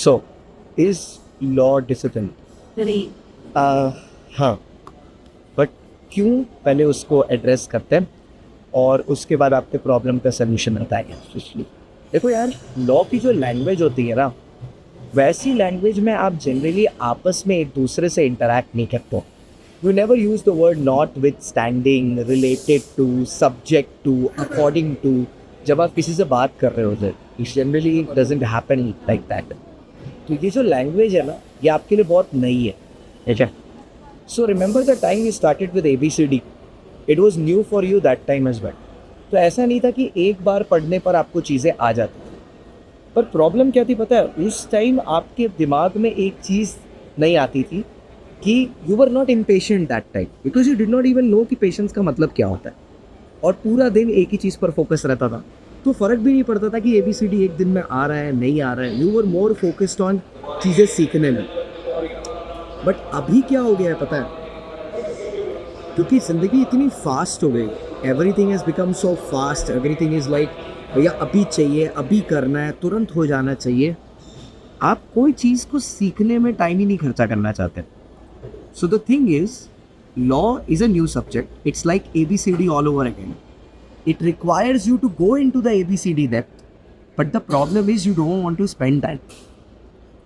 So, is law discipline? हाँ, but क्यों पहले उसको एड्रेस करते हैं और उसके बाद आपके प्रॉब्लम का सोल्यूशन बताएंगे। देखो यार, लॉ की जो लैंग्वेज होती है ना, वैसी लैंग्वेज में आप जनरली आपस में एक दूसरे से इंटरैक्ट नहीं करते हो। You never use the word notwithstanding, related to, subject to, according to. जब आप किसी से बात कर रहे होते, it generally doesn't happen like that. तो ये जो लैंग्वेज है ना, ये आपके लिए बहुत नई है, ठीक है। So remember the time you started with ABCD, it was new for you that time as well. तो ऐसा नहीं था कि एक बार पढ़ने पर आपको चीज़ें आ जाती, पर प्रॉब्लम क्या थी पता है, उस टाइम आपके दिमाग में एक चीज़ नहीं आती थी कि you were not impatient that time, because you did not even know कि पेशेंस का मतलब क्या होता है। और पूरा दिन एक ही चीज़ पर फोकस रहता था, तो फ़र्क भी नहीं पड़ता था कि ABCD एक दिन में आ रहा है नहीं आ रहा है। You were more focused on चीज़ें सीखने में। बट अभी क्या हो गया है पता है, क्योंकि ज़िंदगी इतनी फास्ट हो गई, everything has become so fast, everything is like भैया अभी चाहिए, अभी करना है, तुरंत हो जाना चाहिए। आप कोई चीज़ को सीखने में टाइम ही नहीं खर्चा करना चाहते। So the thing is, law is a new subject, it's like ABCD all over again. It requires you to go into the ABCD depth, but the problem is you don't want to spend time.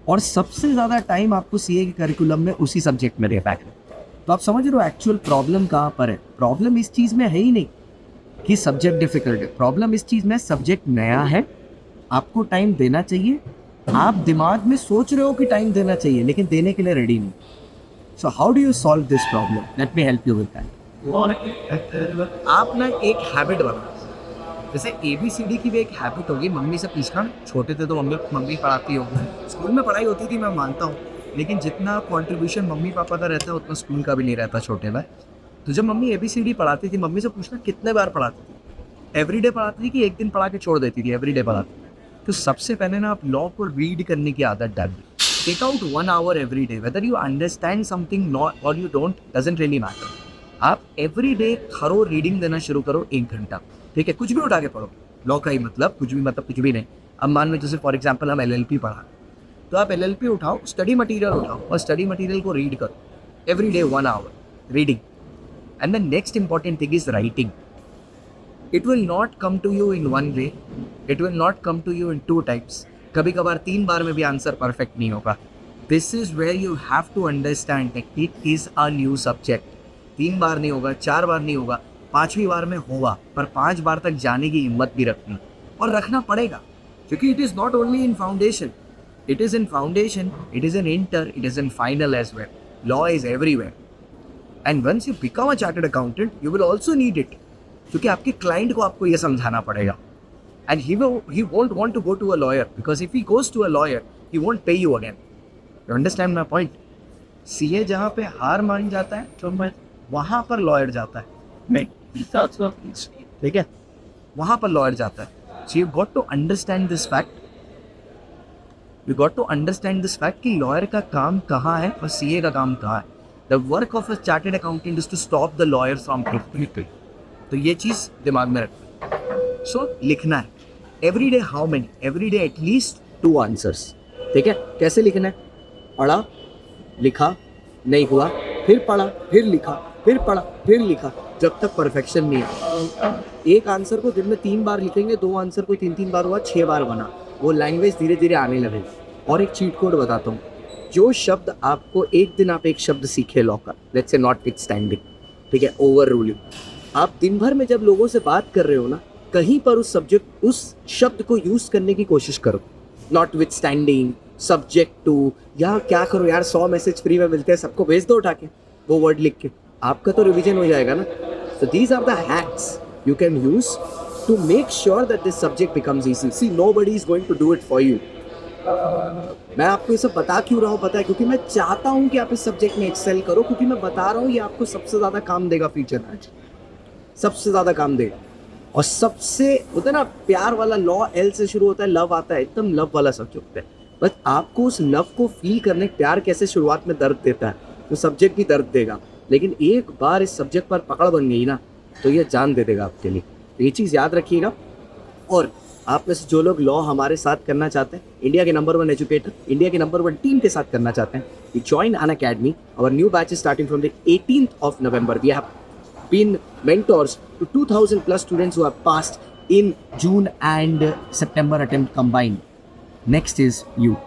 और सबसे ज़्यादा time आपको CA के curriculum में उसी subject में दे पाए। तो आप समझ रहे हो एक्चुअल प्रॉब्लम कहाँ पर है। प्रॉब्लम इस चीज़ में है ही नहीं कि सब्जेक्ट डिफिकल्ट है, प्रॉब्लम इस चीज़ में सब्जेक्ट नया है, आपको टाइम देना चाहिए। आप दिमाग में सोच रहे हो कि टाइम देना चाहिए, लेकिन देने के लिए रेडी नहीं। So how do you solve this problem? Let me help you with that. आप ना एक हैबिट बनाओ। जैसे ABCD की भी एक हैबिट होगी, मम्मी से पूछना। छोटे थे तो मम्मी पढ़ाती होगी, स्कूल में पढ़ाई होती थी, मैं मानता हूँ, लेकिन जितना कंट्रीब्यूशन मम्मी पापा का रहता है उतना स्कूल का भी नहीं रहता छोटे में। तो जब मम्मी ABCD पढ़ाती थी, मम्मी से पूछना कितने बार पढ़ाती थी। एवरीडे पढ़ाती थी कि एक दिन पढ़ा के छोड़ देती थी? एवरीडे पढ़ाती थी। तो सबसे पहले ना आप लॉ को रीड करने की आदत डालिए। Take out 1 hour every day, whether you understand something not और you don't, doesn't really matter. आप एवरी डे थरो रीडिंग देना शुरू करो 1 घंटा, ठीक है। कुछ भी उठा के पढ़ो, लॉ का ही मतलब कुछ भी, मतलब कुछ भी नहीं। अब मान लो जैसे फॉर एग्जांपल हम LLP पढ़ा, तो आप LLP उठाओ, स्टडी मटेरियल उठाओ और स्टडी मटेरियल को रीड करो every day 1 hour reading. And the next important thing is writing. It will not come to you in 1 way, it will not come to you in 2 times. कभी कभार 3 बार में भी answer perfect नहीं होगा। This is where you have to understand that it is a new subject. 3 बार नहीं होगा, 4 बार नहीं होगा, 5वीं बार में होगा, पर 5 बार तक जाने की हिम्मत भी रखनी और रखना पड़ेगा, क्योंकि it is not only in foundation, it is in foundation, it is in inter, it is in final as well. Law is everywhere and once you become a chartered accountant you will also need it, क्योंकि आपके client को आपको ये समझाना पड़ेगा। And he won't want to go to a lawyer, because if he goes to a lawyer he won't pay you again. You understand my point? CA जहाँ पे हार मान जाता है तो मैं वहाँ पर लॉयर जाता है, नहीं, ठीक है, वहाँ पर लॉयर जाता है। So you got to understand this fact, you got to understand this fact कि लॉयर का काम कहाँ है और CA का काम कहाँ है। The work of a chartered accountant is to stop the lawyer from profiting. तो ये चीज़ दिमाग में रखना। सो लिखना है every day, how many, every day at least 2 answers, ठीक है। कैसे लिखना है? पढ़ा, लिखा, नहीं हुआ, फिर पढ़ा, फिर लिखा, फिर पढ़ा, फिर लिखा, जब तक परफेक्शन नहीं है। एक आंसर को दिन में 3 बार लिखेंगे, 2 आंसर को 3-3 बार हुआ, 6 बार बना, वो लैंग्वेज धीरे धीरे आने लगेगी। और एक चीट कोड बताता हूँ, जो शब्द आपको एक दिन आप एक शब्द सीखे लॉ का, let's say not with standing, ठीक है, ओवर रूलिंग, आप दिन भर में जब लोगों से बात कर रहे हो ना, कहीं पर उस शब्द को यूज़ करने की कोशिश करो। Notwithstanding, subject to, या क्या करो यार, 100 मैसेज फ्री में मिलते हैं, सबको भेज दो उठा के वो वर्ड लिख के, आपका तो रिवीजन हो जाएगा ना। So these are the hacks you can use to make sure that this subject becomes easy. See, nobody is going to do it for you. मैं आपको ये सब बता क्यों रहा हूँ पता है? क्योंकि मैं चाहता हूँ कि आप इस सब्जेक्ट में एक्सेल करो, क्योंकि मैं बता रहा हूँ ये आपको सबसे ज़्यादा काम देगा फ्यूचर में, सबसे ज़्यादा काम देगा। और सबसे होता है ना प्यार वाला, लॉ L से शुरू होता है, लव आता है, एकदम लव वाला सब्जेक्ट है। बस आपको उस लव को फील करने, प्यार कैसे शुरुआत में दर्द देता है, तो सब्जेक्ट भी दर्द देगा, लेकिन एक बार इस सब्जेक्ट पर पकड़ बन गई ना, तो ये जान दे देगा आपके लिए। तो ये चीज़ याद रखिएगा। और आप में से जो लोग लॉ हमारे साथ करना चाहते हैं, इंडिया के नंबर 1 एजुकेटर, इंडिया के नंबर 1 टीम के साथ करना चाहते हैं, you join an academy. Our new batch is starting from the 18th of November. We have been mentors to 2,000 plus students who have passed in June and September attempt combined. Next is you.